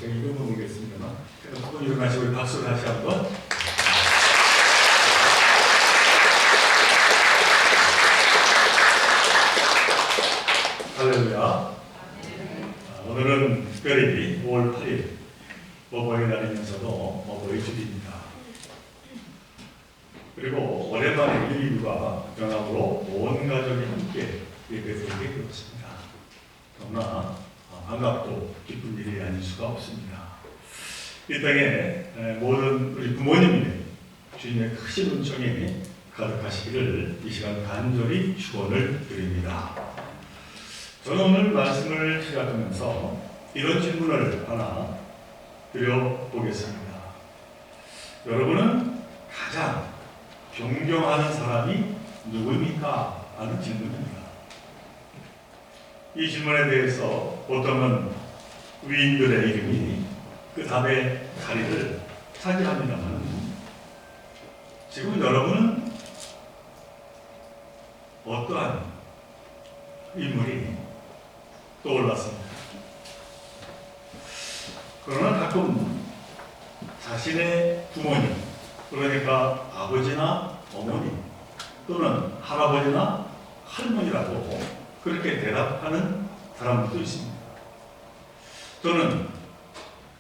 제가 이름은 모르겠습니다만 한번 일어나시고 박수를 다시 한번. 할렐루야. 오늘은 특별히 5월 8일 어버이날이면서도 어버이 주일입니다. 그리고 오랜만에 일일과 병합으로 온 가족이 함께 예배드리게 되었습니다. 너무나 반갑고 기쁜 일이 아닐 수가 없습니다. 이 땅에 모든 우리 부모님의 주님의 크신 은총이 가득하시기를 이 시간 간절히 축원을 드립니다. 저는 오늘 말씀을 시작하면서 이런 질문을 하나 드려보겠습니다. 여러분은 가장 존경하는 사람이 누구입니까? 하는 질문입니다. 이 질문에 대해서 보통은 위인들의 이름이 그 답의 자리를 차지합니다만 지금 여러분은 어떠한 인물이 떠올랐습니다. 그러나 가끔 자신의 부모님, 그러니까 아버지나 어머니 또는 할아버지나 할머니라고 그렇게 대답하는 사람들도 있습니다. 저는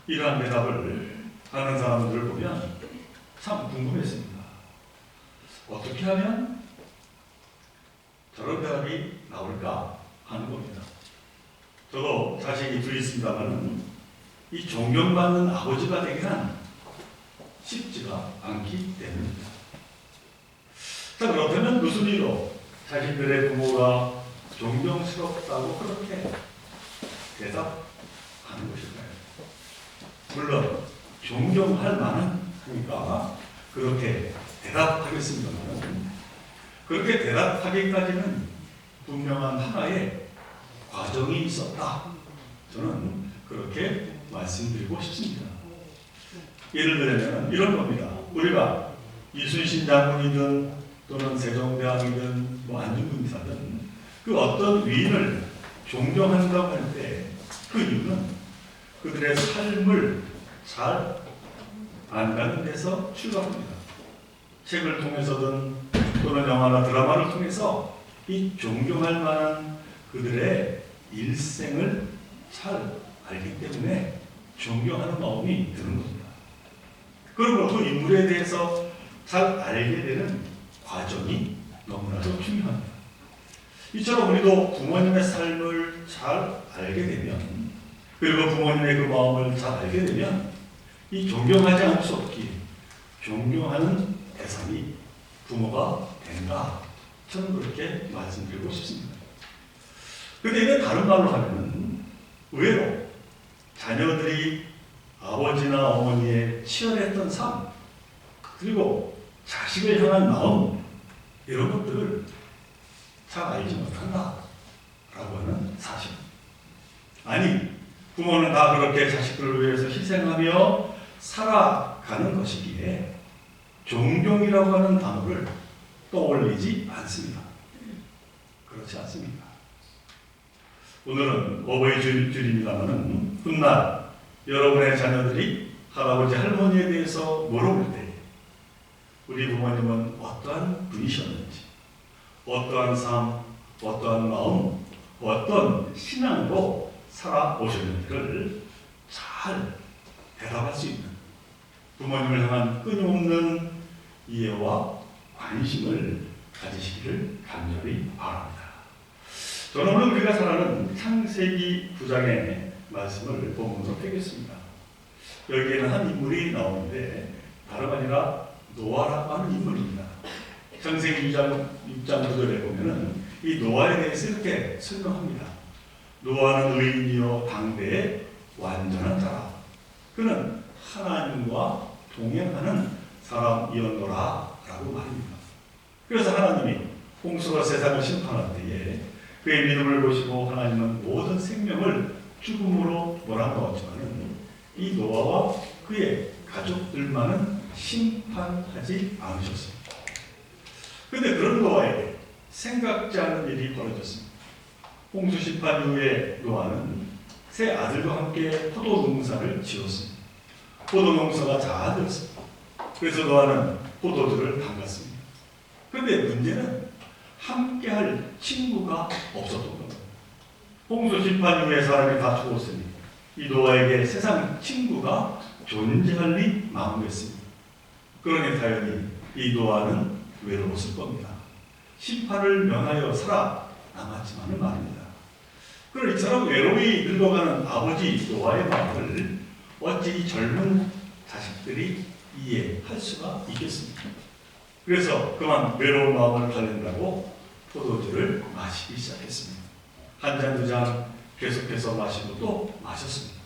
이러한 대답을 하는 사람들을 보면 참 궁금했습니다. 어떻게 하면 저런 대답이 나올까 하는 겁니다. 저도 자식이 둘 있습니다만 이 존경받는 아버지가 되기는 쉽지가 않기 때문입니다. 자, 그렇다면 무슨 이유로 자신들의 부모가 존경스럽다고 그렇게 대답하는 것일까요? 물론 존경할 만은 하니까 그렇게 대답하겠습니다만 그렇게 대답하기까지는 분명한 하나의 과정이 있었다. 저는 그렇게 말씀드리고 싶습니다. 예를 들면 이런 겁니다. 우리가 이순신 장군이든 또는 세종대왕이든 안중근 기사든 그 어떤 위인을 존경한다고 할 때 그 이유는 그들의 삶을 잘 안다는 데서 출발합니다. 책을 통해서든 또는 영화나 드라마를 통해서 이 존경할 만한 그들의 일생을 잘 알기 때문에 존경하는 마음이 드는 겁니다. 그리고 그 인물에 대해서 잘 알게 되는 과정이 너무나도 중요합니다. 이처럼 우리도 부모님의 삶을 잘 알게 되면 그리고 부모님의 그 마음을 잘 알게 되면 이 존경하지 않을 수 없기에 존경하는 대상이 부모가 된다. 저는 그렇게 말씀드리고 싶습니다. 그런데 이건 다른 말로 하면 의외로 자녀들이 아버지나 어머니의 치열했던 삶 그리고 자식을 향한 마음 이런 것들을 잘 알지 못한다 라고 하는 사실. 아니 부모는 다 그렇게 자식들을 위해서 희생하며 살아가는 것이기에 존경이라고 하는 단어를 떠올리지 않습니다. 그렇지 않습니다. 오늘은 어버이 주일입니다만 훗날 여러분의 자녀들이 할아버지 할머니에 대해서 물어볼 때 우리 부모님은 어떠한 분이셨는지 어떠한 삶, 어떠한 마음, 어떤 신앙으로 살아오셨는지를 잘 대답할 수 있는 부모님을 향한 끊임없는 이해와 관심을 가지시기를 간절히 바랍니다. 저는 오늘 우리가 잘 아는 창세기 9장의 말씀을 본문으로 펴겠습니다. 여기에는 한 인물이 나오는데 다름 아니라 노아라고 하는 인물입니다. 창세기 6장 9절에 보면은 이 노아에 대해서 이렇게 설명합니다. 노아는 의인이요 당대의 완전한 자라. 그는 하나님과 동행하는 사람이었노라 라고 말합니다. 그래서 하나님이 홍수가 세상을 심판할 때에 그의 믿음을 보시고 하나님은 모든 생명을 죽음으로 몰아넣었지만 이 노아와 그의 가족들만은 심판하지 않으셨습니다. 그런데 그런 노아에게 생각지 않은 일이 벌어졌습니다. 홍수 심판 이후에 노아는 세 아들과 함께 포도 농사를 지었습니다. 포도 농사가 잘 되었습니다. 그래서 노아는 포도주를 담갔습니다. 그런데 문제는 함께할 친구가 없었던 겁니다. 홍수 심판 이후에 사람이 다 죽었으니 이 노아에게 세상 친구가 존재할 리 마무리했습니다. 그러니 당연히 이 노아는 외로웠을 겁니다. 심판을 면하여 살아남았지만은 말입니다. 그럼 이처럼 외로이 늙어가는 아버지 노아의 마음을 어찌 이 젊은 자식들이 이해할 수가 있겠습니까? 그래서 그만 외로운 마음을 달랜다고 포도주를 마시기 시작했습니다. 한 잔, 두 잔 계속해서 마시고 또 마셨습니다.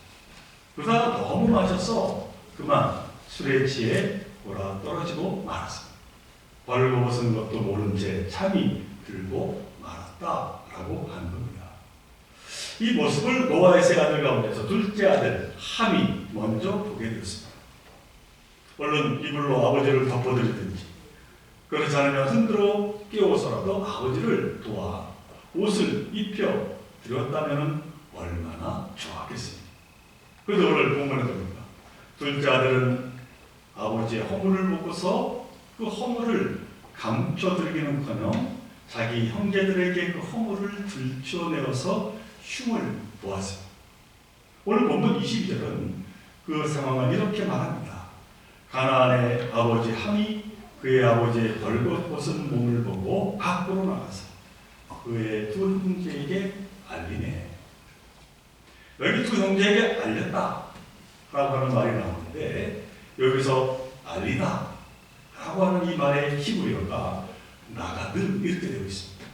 그러다가 너무 마셔서 그만 술에 취해 골아 떨어지고 말았습니다. 벌거벗은 것도 모른 채 잠이 들고 말았다라고 하는 겁니다. 이 모습을 노아의 세 아들 가운데서 둘째 아들 함이 먼저 보게 되었습니다. 얼른 이불로 아버지를 덮어드리든지 그렇지 않으면 흔들어 깨워서라도 아버지를 도와 옷을 입혀 드렸다면 얼마나 좋았겠습니까? 그런데 오늘 본문에 보니까 둘째 아들은 아버지의 허물을 보고서 그 허물을 감춰드리기는커녕 자기 형제들에게 그 허물을 들춰내어서 흉을 보았습니다. 오늘 본문 22절은 그 상황을 이렇게 말합니다. 가나안의 아버지 함이 그의 아버지의 벌거벗은 몸을 보고 밖으로 나가서 그의 두 형제에게 알리네. 여기 두 형제에게 알렸다 라고 하는 말이 나오는데 여기서 알리다 라고 하는 이 말의 히브리어가 나가들 이렇게 되어 있습니다.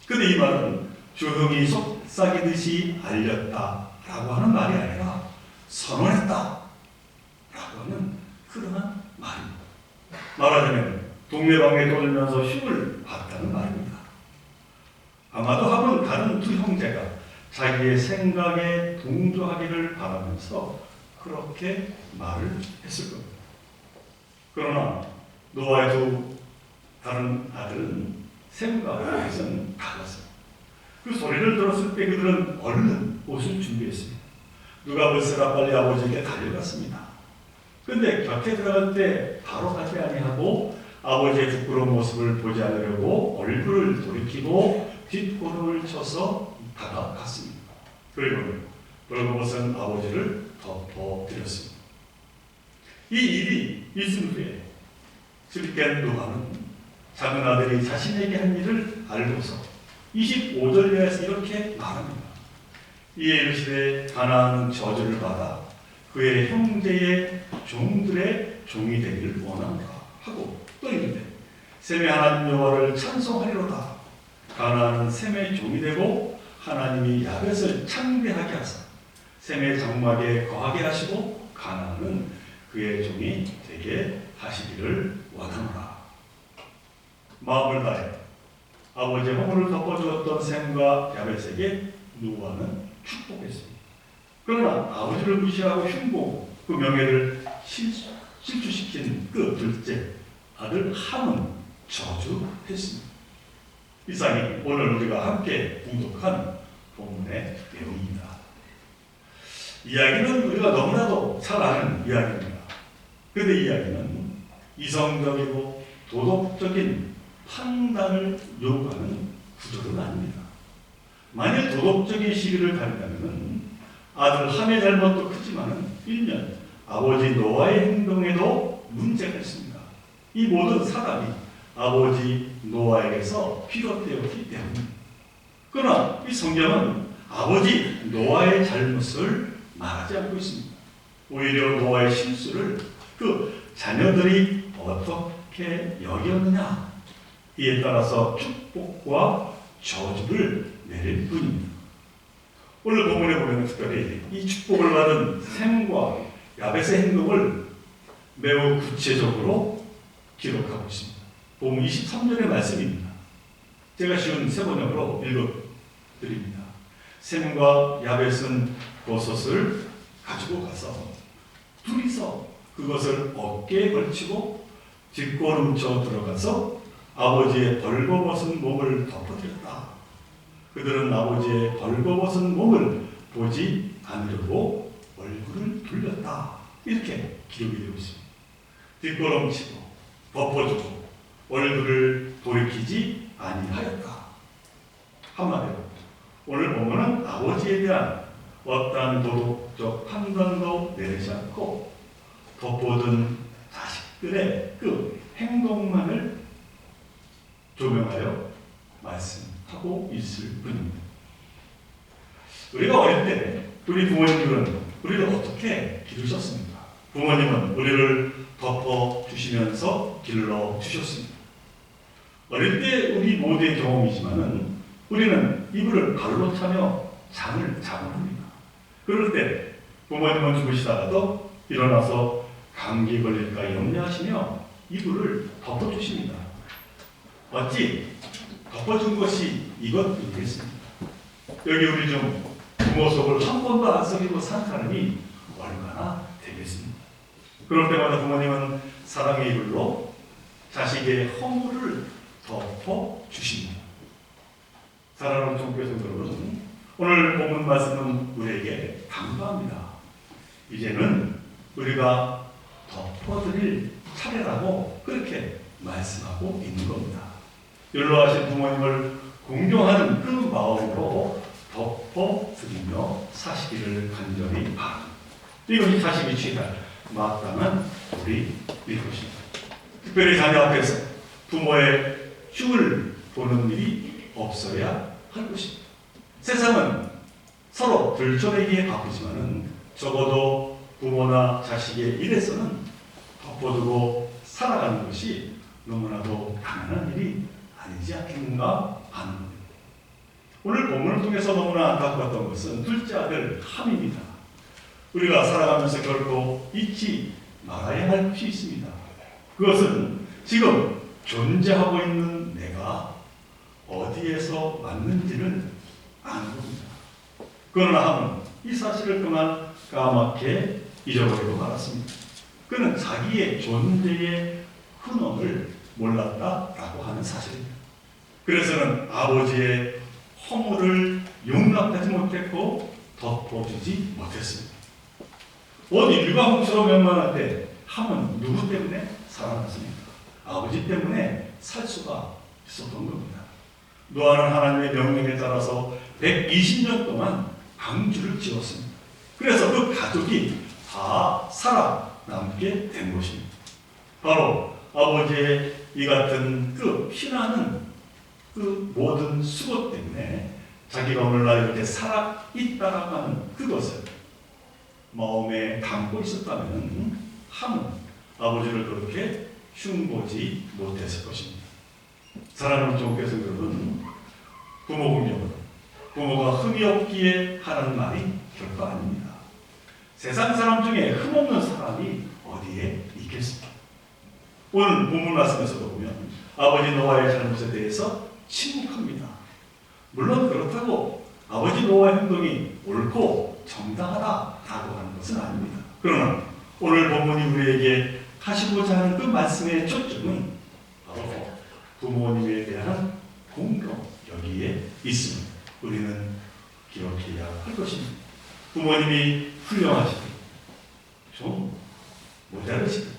근데 이 말은 조형이 속삭이듯이 알렸다 라고 하는 말이 아니라 선언했다 라고 하는 그러한 말입니다. 말하자면 동네방에 돌면서 흉을 봤다는 말입니다. 아마도 함은 다른 두 형제가 자기의 생각에 동조하기를 바라면서 그렇게 말을 했을 겁니다. 그러나 노아의 두 다른 아들은 셈과 야벳은 달랐습니다. 그 소리를 들었을 때 그들은 얼른 옷을 준비했습니다. 누가 벌써라 빨리 아버지에게 달려갔습니다. 근데 곁에 들어갈 때 바로 가지 아니하고 아버지의 부끄러운 모습을 보지 않으려고 얼굴을 돌이키고 뒷걸음을 쳐서 다가갔습니다. 그리고 벌거벗은 아버지를 덮어드렸습니다. 이 일이 있은 후에 슬깬 노아는 작은 아들이 자신에게 한 일을 알고서 25절 이하에서 이렇게 말합니다. 이에 이르시되 가나안은 저주를 받아 그의 형제의 종들의 종이 되기를 원하노라 하고 또 이르되 셈의 하나님 여호와를 찬송하리로다. 가나안은 셈의 종이 되고 하나님이 야벳을 창대하게 하사 셈의 장막에 거하게 하시고 가나안은 그의 종이 되게 하시기를 원하노라. 마음을 다해 아버지의 허물을 덮어주었던 셈과 야벳에게 노아는 축복했습니다. 그러나 아버지를 무시하고 흉보 그 명예를 실추시킨 그 둘째 아들 함은 저주했습니다. 이상이 오늘 우리가 함께 봉독한 본문의 내용입니다. 이야기는 우리가 너무나도 잘 아는 이야기입니다. 그런데 이 이야기는 이성적이고 도덕적인 판단을 요구하는 구조는 아닙니다. 만일 도덕적인 시비를 가린다면 아들 함의 잘못도 크지만 일면 아버지 노아의 행동에도 문제가 있습니다. 이 모든 사람이 아버지 노아에게서 비롯되었기 때문입니다. 그러나 이 성경은 아버지 노아의 잘못을 말하지 않고 있습니다. 오히려 노아의 실수를 그 자녀들이 어떻게 여겼느냐 이에 따라서 축복과 저주를 내릴 뿐입니다. 오늘 본문에 보면 특별히 이 축복을 받은 셈과 야벳의 행동을 매우 구체적으로 기록하고 있습니다. 본문 23절의 말씀입니다. 제가 쉬운 세번역으로 읽어드립니다. 셈과 야벳은 버섯을 가지고 가서 둘이서 그것을 어깨에 걸치고 뒷걸음쳐 들어가서 아버지의 벌거벗은 몸을 덮어드렸다. 그들은 아버지의 벌거벗은 몸을 보지 않으려고 얼굴을 돌렸다. 이렇게 기록이 되고 있습니다. 뒷걸음치고 덮어주고 얼굴을 돌이키지 아니하였다. 한마디로 오늘 본문은 아버지에 대한 어떠한 도덕적 판단도 내리지 않고 덮어둔 자식들의 그 행동만을 조명하여 말씀하고 있을 뿐입니다. 우리가 어릴 때 우리 부모님들은 우리를 어떻게 기르셨습니까? 부모님은 우리를 덮어주시면서 길러주셨습니다. 어릴 때 우리 모두의 경험이지만은 우리는 이불을 발로 차며 잠을 자봅니다. 그럴 때 부모님은 주무시다가도 일어나서 감기 걸릴까 염려하시며 이불을 덮어주십니다. 어찌 덮어준 것이 이것뿐이겠습니까? 여기 우리 중 부모 속을 한 번도 안 썩이고 산 사람이 얼마나 되겠습니까? 그럴 때마다 부모님은 사랑의 이불로 자식의 허물을 덮어주십니다. 사랑하는 종교의 성도들은 오늘 본문 말씀은 우리에게 당부합니다. 이제는 우리가 덮어드릴 차례라고 그렇게 말씀하고 있는 겁니다. 연로하신 부모님을 공경하는 그 마음으로 덮어드리며 사시기를 간절히 바랍니다. 이것이 자식이 취할 마땅한 우리 믿음입니다. 특별히 자녀 앞에서 부모의 흉을 보는 일이 없어야 할 것입니다. 세상은 서로 들춰내기에 바쁘지만은 적어도 부모나 자식의 일에서는 덮어두고 살아가는 것이 너무나도 당연한 일이 아니지 않겠는가 하는 겁니다. 오늘 본문을 통해서 너무나 안타까웠던 것은 둘째 아들 함입니다. 우리가 살아가면서 결코 잊지 말아야 할 것이 있습니다. 그것은 지금 존재하고 있는 내가 어디에서 왔는지를 아는 겁니다. 그러나 함은 이 사실을 그만 까맣게 잊어버리고 말았습니다. 그는 자기의 존재의 근원을 몰랐다라고 하는 사실입니다. 그래서는 아버지의 허물을 용납하지 못했고 덮어주지 못했습니다. 온 인류가 홍수로 멸망할 때 함은 누구 때문에 살아났습니까? 아버지 때문에 살 수가 있었던 겁니다. 노아는 하나님의 명령에 따라서 120년 동안 방주를 지었습니다. 그래서 그 가족이 다 살아남게 된 것입니다. 바로 아버지의 이 같은 그 피나는 그 모든 수고 때문에 자기가 오늘날 이렇게 살아있다라고 하는 그것을 마음에 담고 있었다면 함은 아버지를 그렇게 흉보지 못했을 것입니다. 사랑하는 종교의 여러분, 부모 공경은 부모가 흠이 없기에 하는 말이 결코 아닙니다. 세상 사람 중에 흠없는 사람이 어디에 있겠습니까? 오늘 본문 말씀에서도 보면 아버지 노아의 잘못에 대해서 침묵합니다. 물론 그렇다고 아버지 노아의 행동이 옳고 정당하다라고 하는 것은 아닙니다. 그러나 오늘 본문이 우리에게 하시고자 하는 그 말씀의 초점은 바로 부모님에 대한 공경 여기에 있습니다. 우리는 기억해야 할 것입니다. 부모님이 훌륭하시든 좀 모자르시든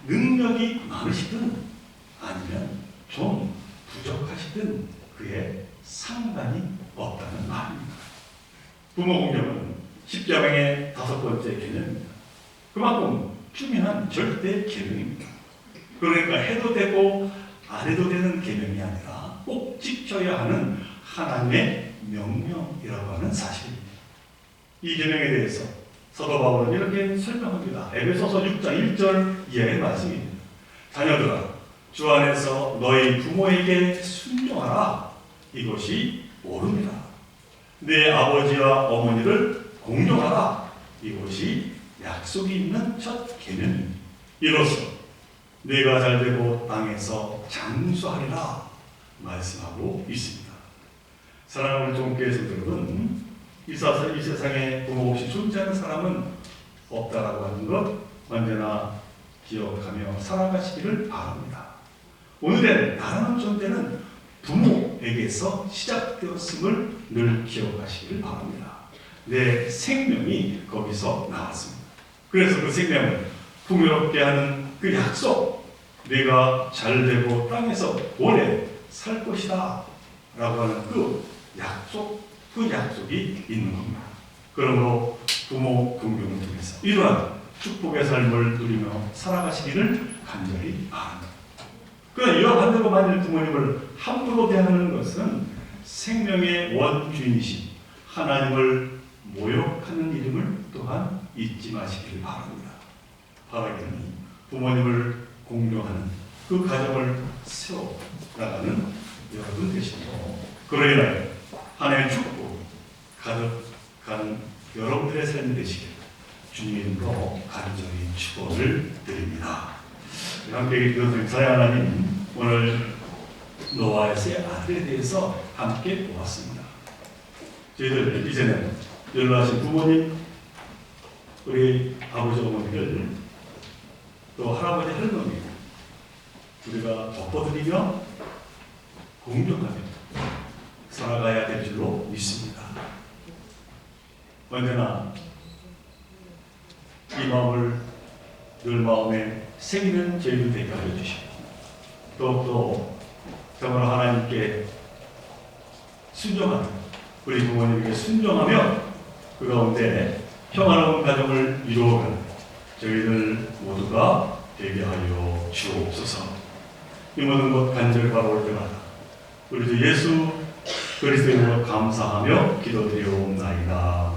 능력이 많으시든 아니면 좀 부족하시든 그에 상관이 없다는 말입니다. 부모 공경은 십자명의 5번째 개념입니다. 그만큼 중요한 절대 계명입니다. 그러니까 해도 되고 안 해도 되는 계명이 아니라 꼭 지켜야 하는 하나님의 명령이라고 하는 사실입니다. 이 계명에 대해서 사도 바울은 이렇게 설명합니다. 에베소서 6장 1절 이하의 말씀입니다. 자녀들아, 주 안에서 너희 부모에게 순종하라. 이것이 옳으니라. 내 아버지와 어머니를 공경하라. 이것이 약속이 있는 첫 계명입니다. 이로써 내가 잘되고 땅에서 장수하리라 말씀하고 있습니다. 사랑하는 종교의 성도들은 이 세상에 부모 없이 존재하는 사람은 없다라고 하는 것 언제나 기억하며 살아가시기를 바랍니다. 오늘의 나라는 존재는 부모에게서 시작되었음을 늘 기억하시기를 바랍니다. 내 생명이 거기서 나왔습니다. 그래서 그 생명을 풍요롭게 하는 그 약속, 내가 잘되고 땅에서 오래 살 것이다 라고 하는 그 약속이 있는 겁니다. 그러므로 부모 긍휼을 통해서 이러한 축복의 삶을 누리며 살아가시기를 간절히 바랍니다. 그러나 이와 반대로 만일 부모님을 함부로 대하는 것은 생명의 원주인이신 하나님을 모욕하는 이름을 또한 잊지 마시기를 바랍니다. 바라기는 부모님을 공경하는 그 가정을 세워나가는 여러분 되시고, 그로 인하여 하나님의 축복 가득하는 여러분들의 삶이 되시길 주님의 이름으로 간절히 축원을 드립니다. 함께 기도드린 사랑 하나님, 오늘 노아의 아들에 대해서 함께 보았습니다. 저희들 이제는 연로하신 부모님, 우리 아버지 어머니들, 또 할아버지 할머니 우리가 덮어드리며 공경하며 살아가야 될 줄로 믿습니다. 언제나 이 마음을 늘 마음에 새기는 저희들 되게 하여 주시고, 더욱더 정말 하나님께 순종하는 우리 부모님에게 순종하며 그 가운데 평화로운 가정을 이루어가는 저희들 모두가 되게 하여 주옵소서. 이 모든 것 간절히 바라올 때마다 우리 주 예수 그리스도의 이름으로 감사하며 기도드리옵나이다.